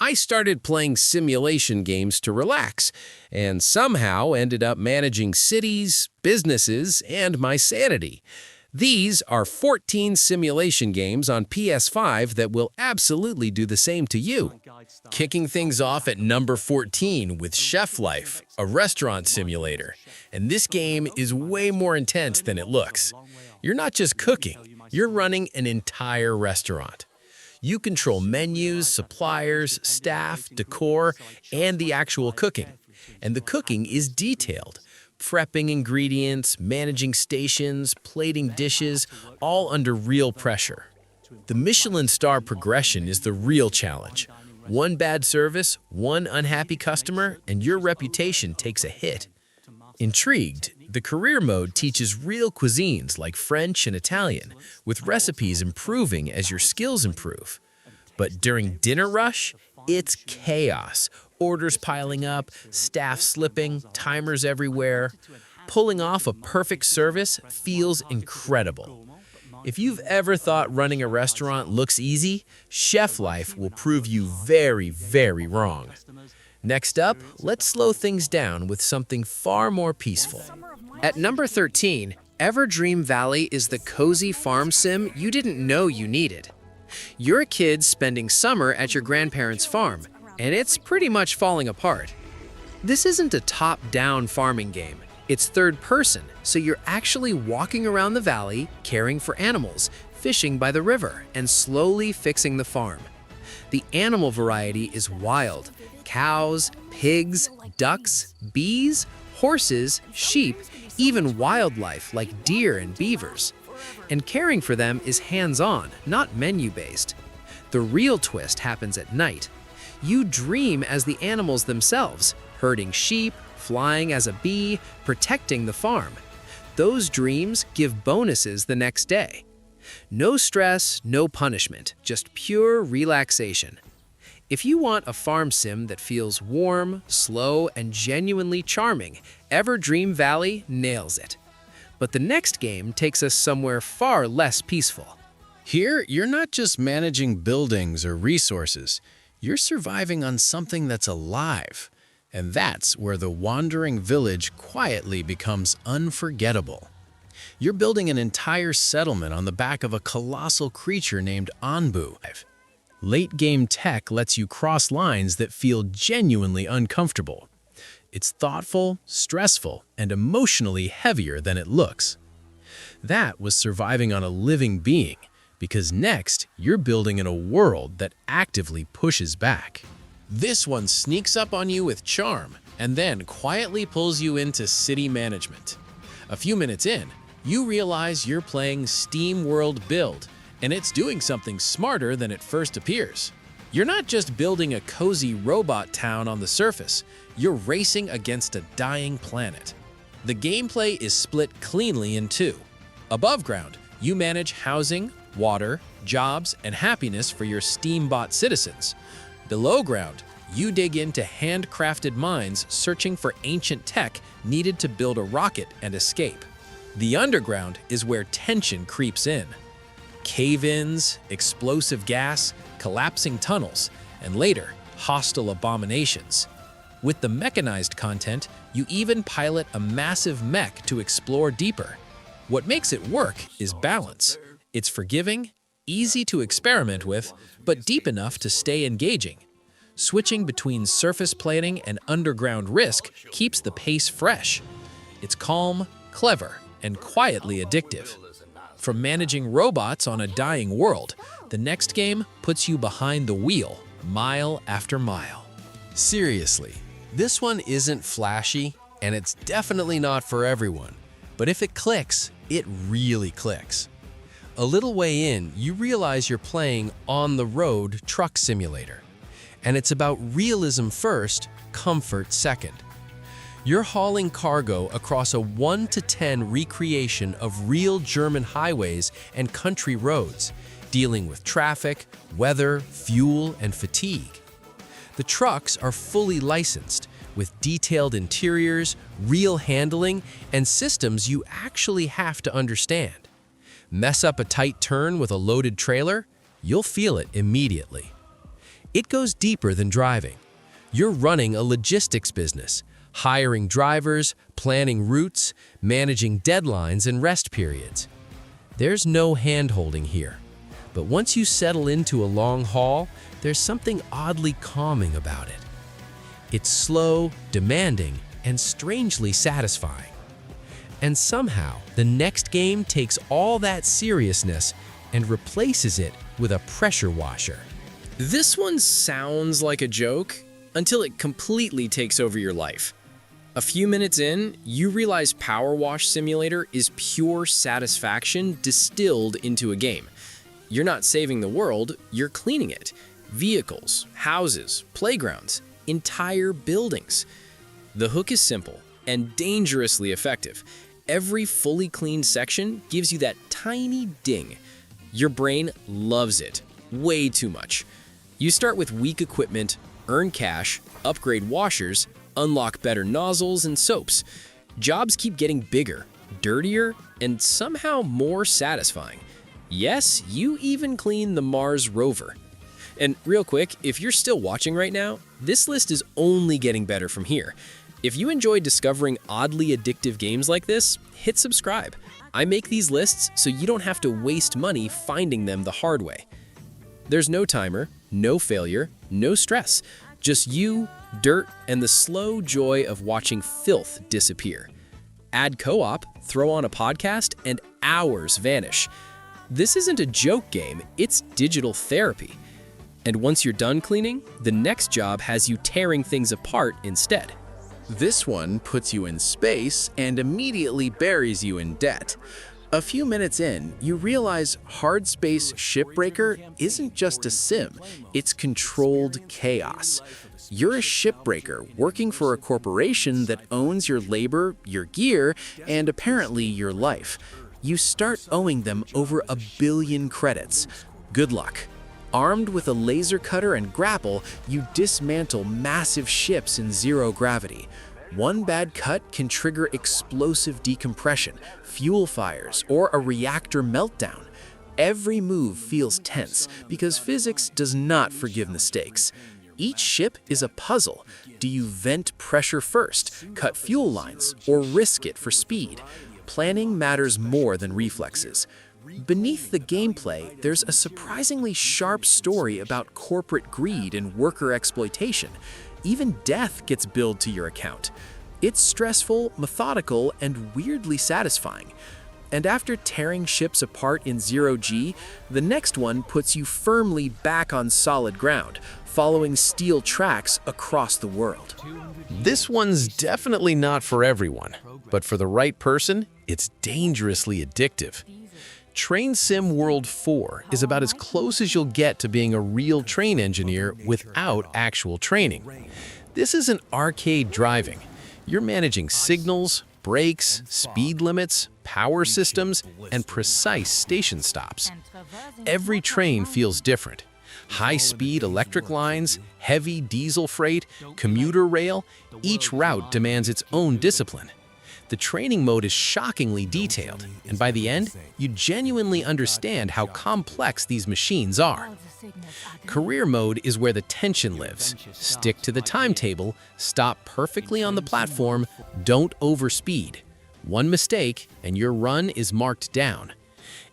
I started playing simulation games to relax, and somehow ended up managing cities, businesses, and my sanity. These are 14 simulation games on PS5 that will absolutely do the same to you. Kicking things off at number 14 with Chef Life, a restaurant simulator. And this game is way more intense than it looks. You're not just cooking, you're running an entire restaurant. You control menus, suppliers, staff, decor, and the actual cooking. And the cooking is detailed. Prepping ingredients, managing stations, plating dishes, all under real pressure. The Michelin star progression is the real challenge. One bad service, one unhappy customer, and your reputation takes a hit. Intrigued, the career mode teaches real cuisines like French and Italian, with recipes improving as your skills improve. But during dinner rush, it's chaos. Orders piling up, staff slipping, timers everywhere. Pulling off a perfect service feels incredible. If you've ever thought running a restaurant looks easy, Chef Life will prove you very, very wrong. Next up, let's slow things down with something far more peaceful. At number 13, Everdream Valley is the cozy farm sim you didn't know you needed. You're a kid spending summer at your grandparents' farm, and it's pretty much falling apart. This isn't a top-down farming game. It's third person, so you're actually walking around the valley, caring for animals, fishing by the river, and slowly fixing the farm. The animal variety is wild. Cows, pigs, ducks, bees, horses, sheep, even wildlife like deer and beavers. And caring for them is hands-on, not menu-based. The real twist happens at night. You dream as the animals themselves, herding sheep, flying as a bee, protecting the farm. Those dreams give bonuses the next day. No stress, no punishment, just pure relaxation. If you want a farm sim that feels warm, slow, and genuinely charming, Everdream Valley nails it. But the next game takes us somewhere far less peaceful. Here, you're not just managing buildings or resources. You're surviving on something that's alive. And that's where the wandering village quietly becomes unforgettable. You're building an entire settlement on the back of a colossal creature named Anbu. Late-game tech lets you cross lines that feel genuinely uncomfortable. It's thoughtful, stressful, and emotionally heavier than it looks. That was surviving on a living being, because next, you're building in a world that actively pushes back. This one sneaks up on you with charm, and then quietly pulls you into city management. A few minutes in, you realize you're playing SteamWorld Build, and it's doing something smarter than it first appears. You're not just building a cozy robot town on the surface, you're racing against a dying planet. The gameplay is split cleanly in two. Above ground, you manage housing, water, jobs, and happiness for your Steambot citizens. Below ground, you dig into handcrafted mines searching for ancient tech needed to build a rocket and escape. The underground is where tension creeps in. Cave-ins, explosive gas, collapsing tunnels, and later, hostile abominations. With the mechanized content, you even pilot a massive mech to explore deeper. What makes it work is balance. It's forgiving, easy to experiment with, but deep enough to stay engaging. Switching between surface plating and underground risk keeps the pace fresh. It's calm, clever, and quietly addictive. From managing robots on a dying world, the next game puts you behind the wheel, mile after mile. Seriously, this one isn't flashy, and it's definitely not for everyone. But if it clicks, it really clicks. A little way in, you realize you're playing on-the-road truck simulator. And it's about realism first, comfort second. You're hauling cargo across a 1 to 10 recreation of real German highways and country roads, dealing with traffic, weather, fuel, and fatigue. The trucks are fully licensed, with detailed interiors, real handling, and systems you actually have to understand. Mess up a tight turn with a loaded trailer, you'll feel it immediately. It goes deeper than driving. You're running a logistics business, hiring drivers, planning routes, managing deadlines and rest periods. There's no hand-holding here. But once you settle into a long haul, there's something oddly calming about it. It's slow, demanding, and strangely satisfying. And somehow, the next game takes all that seriousness and replaces it with a pressure washer. This one sounds like a joke until it completely takes over your life. A few minutes in, you realize PowerWash Simulator is pure satisfaction distilled into a game. You're not saving the world, you're cleaning it. Vehicles, houses, playgrounds, entire buildings. The hook is simple and dangerously effective. Every fully cleaned section gives you that tiny ding. Your brain loves it, way too much. You start with weak equipment, earn cash, upgrade washers, unlock better nozzles and soaps. Jobs keep getting bigger, dirtier, and somehow more satisfying. Yes, you even clean the Mars rover. And real quick, if you're still watching right now, this list is only getting better from here. If you enjoy discovering oddly addictive games like this, hit subscribe. I make these lists so you don't have to waste money finding them the hard way. There's no timer, no failure, no stress. Just you, dirt, and the slow joy of watching filth disappear. Add co-op, throw on a podcast, and hours vanish. This isn't a joke game, it's digital therapy. And once you're done cleaning, the next job has you tearing things apart instead. This one puts you in space and immediately buries you in debt. A few minutes in, you realize Hardspace Shipbreaker isn't just a sim, it's controlled chaos. You're a shipbreaker working for a corporation that owns your labor, your gear, and apparently your life. You start owing them over 1 billion credits. Good luck. Armed with a laser cutter and grapple, you dismantle massive ships in zero gravity. One bad cut can trigger explosive decompression, fuel fires, or a reactor meltdown. Every move feels tense because physics does not forgive mistakes. Each ship is a puzzle. Do you vent pressure first, cut fuel lines, or risk it for speed? Planning matters more than reflexes. Beneath the gameplay, there's a surprisingly sharp story about corporate greed and worker exploitation. Even death gets billed to your account. It's stressful, methodical, and weirdly satisfying. And after tearing ships apart in zero-G, the next one puts you firmly back on solid ground, following steel tracks across the world. This one's definitely not for everyone, but for the right person, it's dangerously addictive. Train Sim World 4 is about as close as you'll get to being a real train engineer without actual training. This isn't arcade driving. You're managing signals, brakes, speed limits, power systems, and precise station stops. Every train feels different. High-speed electric lines, heavy diesel freight, commuter rail, each route demands its own discipline. The training mode is shockingly detailed, and by the end, you genuinely understand how complex these machines are. Career mode is where the tension lives. Stick to the timetable, stop perfectly on the platform, don't overspeed. One mistake, and your run is marked down.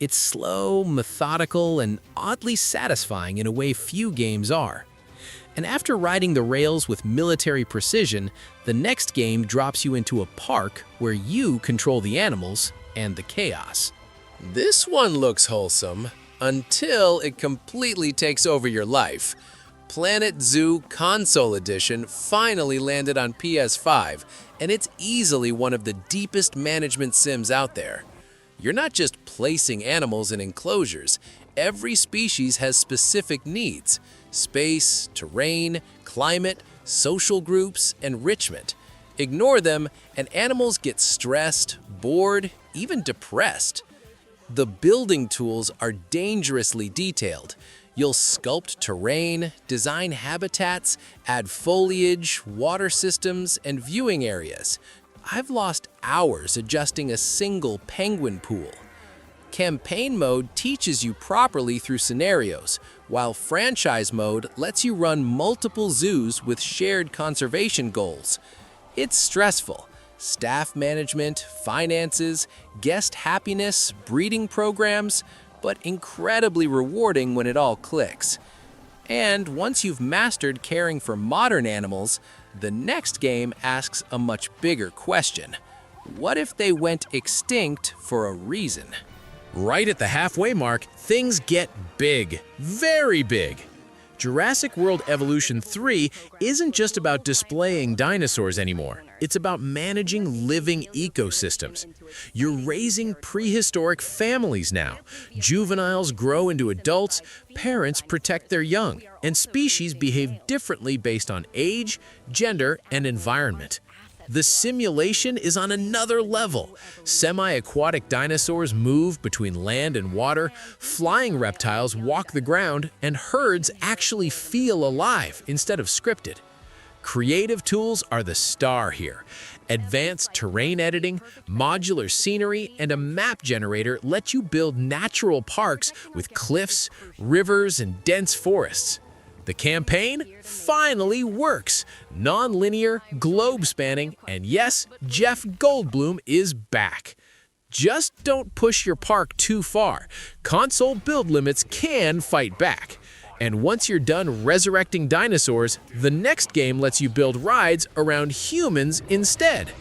It's slow, methodical, and oddly satisfying in a way few games are. And after riding the rails with military precision, the next game drops you into a park where you control the animals and the chaos. This one looks wholesome until it completely takes over your life. Planet Zoo Console Edition finally landed on PS5, and it's easily one of the deepest management sims out there. You're not just placing animals in enclosures. Every species has specific needs: space, terrain, climate, social groups, enrichment. Ignore them, and animals get stressed, bored, even depressed. The building tools are dangerously detailed. You'll sculpt terrain, design habitats, add foliage, water systems, and viewing areas. I've lost hours adjusting a single penguin pool. Campaign mode teaches you properly through scenarios, while franchise mode lets you run multiple zoos with shared conservation goals. It's stressful. Staff management, finances, guest happiness, breeding programs, but incredibly rewarding when it all clicks. And once you've mastered caring for modern animals, the next game asks a much bigger question. What if they went extinct for a reason? Right at the halfway mark, things get big, very big. Jurassic World Evolution 3 isn't just about displaying dinosaurs anymore. It's about managing living ecosystems. You're raising prehistoric families now. Juveniles grow into adults, parents protect their young, and species behave differently based on age, gender, and environment. The simulation is on another level. Semi-aquatic dinosaurs move between land and water, flying reptiles walk the ground, and herds actually feel alive instead of scripted. Creative tools are the star here. Advanced terrain editing, modular scenery, and a map generator let you build natural parks with cliffs, rivers, and dense forests. The campaign finally works. Non-linear, globe-spanning, and yes, Jeff Goldblum is back. Just don't push your park too far. Console build limits can fight back. And once you're done resurrecting dinosaurs, the next game lets you build rides around humans instead.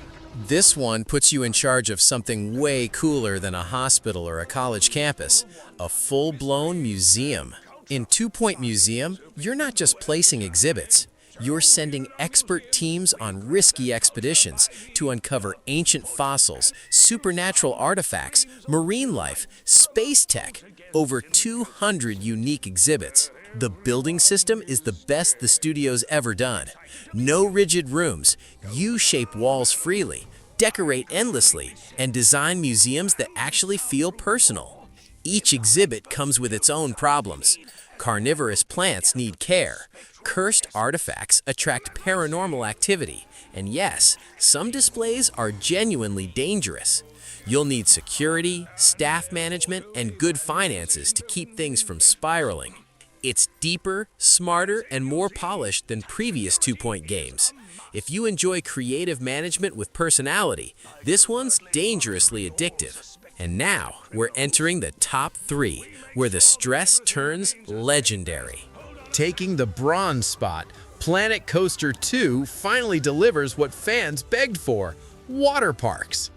This one puts you in charge of something way cooler than a hospital or a college campus, a full-blown museum. In 2 Point Museum, you're not just placing exhibits. You're sending expert teams on risky expeditions to uncover ancient fossils, supernatural artifacts, marine life, space tech, over 200 unique exhibits. The building system is the best the studio's ever done. No rigid rooms. You shape walls freely, decorate endlessly, and design museums that actually feel personal. Each exhibit comes with its own problems. Carnivorous plants need care. Cursed artifacts attract paranormal activity. And yes, some displays are genuinely dangerous. You'll need security, staff management, and good finances to keep things from spiraling. It's deeper, smarter, and more polished than previous 2 Point games. If you enjoy creative management with personality, this one's dangerously addictive. And now, we're entering the top 3, where the stress turns legendary. Taking the bronze spot, Planet Coaster 2 finally delivers what fans begged for: water parks.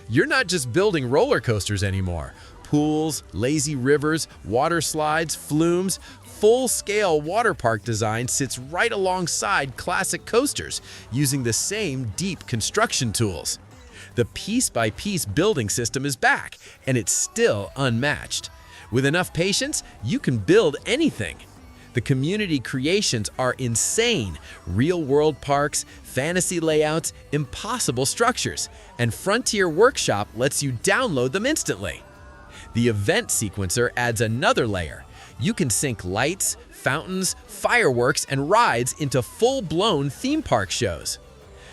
You're not just building roller coasters anymore. Pools, lazy rivers, water slides, flumes, full-scale water park design sits right alongside classic coasters, using the same deep construction tools. The piece-by-piece building system is back, and it's still unmatched. With enough patience, you can build anything. The community creations are insane. Real-world parks, fantasy layouts, impossible structures, and Frontier Workshop lets you download them instantly. The event sequencer adds another layer. You can sync lights, fountains, fireworks, and rides into full-blown theme park shows.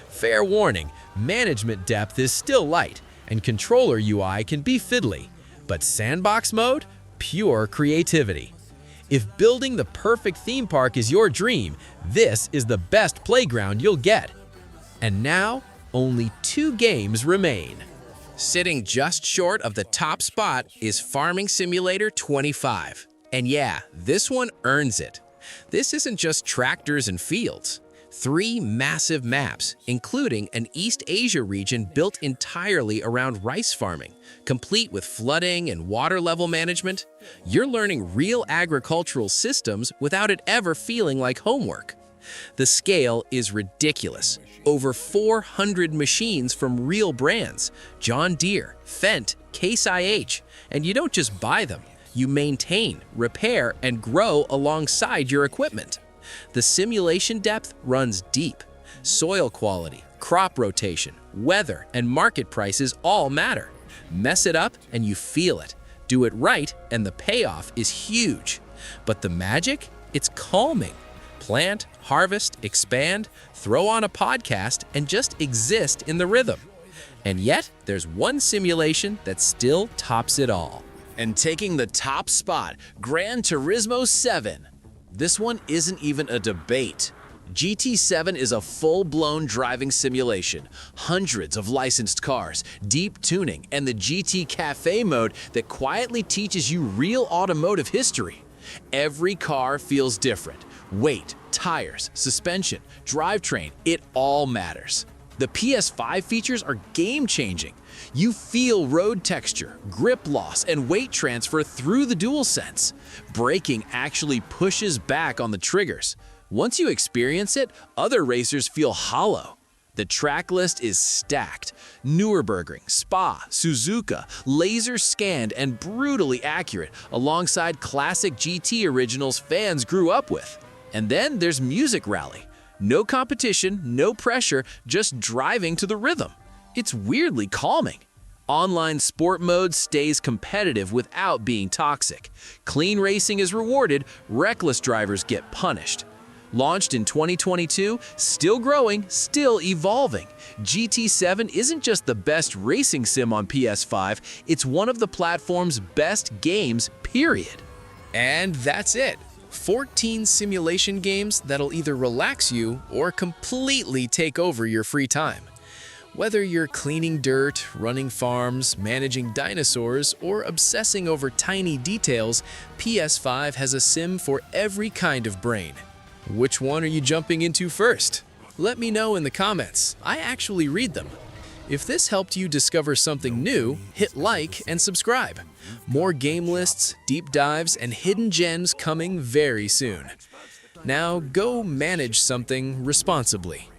Fair warning, management depth is still light, and controller UI can be fiddly. But sandbox mode? Pure creativity. If building the perfect theme park is your dream, this is the best playground you'll get. And now, only 2 games remain. Sitting just short of the top spot is Farming Simulator 25. And yeah, this one earns it. This isn't just tractors and fields. 3 massive maps, including an East Asia region built entirely around rice farming, complete with flooding and water level management. You're learning real agricultural systems without it ever feeling like homework. The scale is ridiculous. Over 400 machines from real brands, John Deere, Fendt, Case IH, and you don't just buy them. You maintain, repair, and grow alongside your equipment. The simulation depth runs deep. Soil quality, crop rotation, weather, and market prices all matter. Mess it up and you feel it. Do it right and the payoff is huge. But the magic? It's calming. Plant, harvest, expand, throw on a podcast, and just exist in the rhythm. And yet, there's one simulation that still tops it all. And taking the top spot, Gran Turismo 7. This one isn't even a debate. GT7 is a full-blown driving simulation, hundreds of licensed cars, deep tuning, and the GT Cafe mode that quietly teaches you real automotive history. Every car feels different. Weight, tires, suspension, drivetrain, it all matters. The PS5 features are game-changing. You feel road texture, grip loss, and weight transfer through the DualSense. Braking actually pushes back on the triggers. Once you experience it, other racers feel hollow. The track list is stacked. Nürburgring, Spa, Suzuka, laser-scanned and brutally accurate, alongside classic GT originals fans grew up with. And then there's Music Rally. No competition, no pressure, just driving to the rhythm. It's weirdly calming. Online sport mode stays competitive without being toxic. Clean racing is rewarded, reckless drivers get punished. Launched in 2022, still growing, still evolving. GT7 isn't just the best racing sim on PS5, it's one of the platform's best games, period. And that's it. 14 simulation games that'll either relax you or completely take over your free time. Whether you're cleaning dirt, running farms, managing dinosaurs, or obsessing over tiny details, PS5 has a sim for every kind of brain. Which one are you jumping into first? Let me know in the comments. I actually read them. If this helped you discover something new, hit like and subscribe. More game lists, deep dives, and hidden gems coming very soon. Now go manage something responsibly.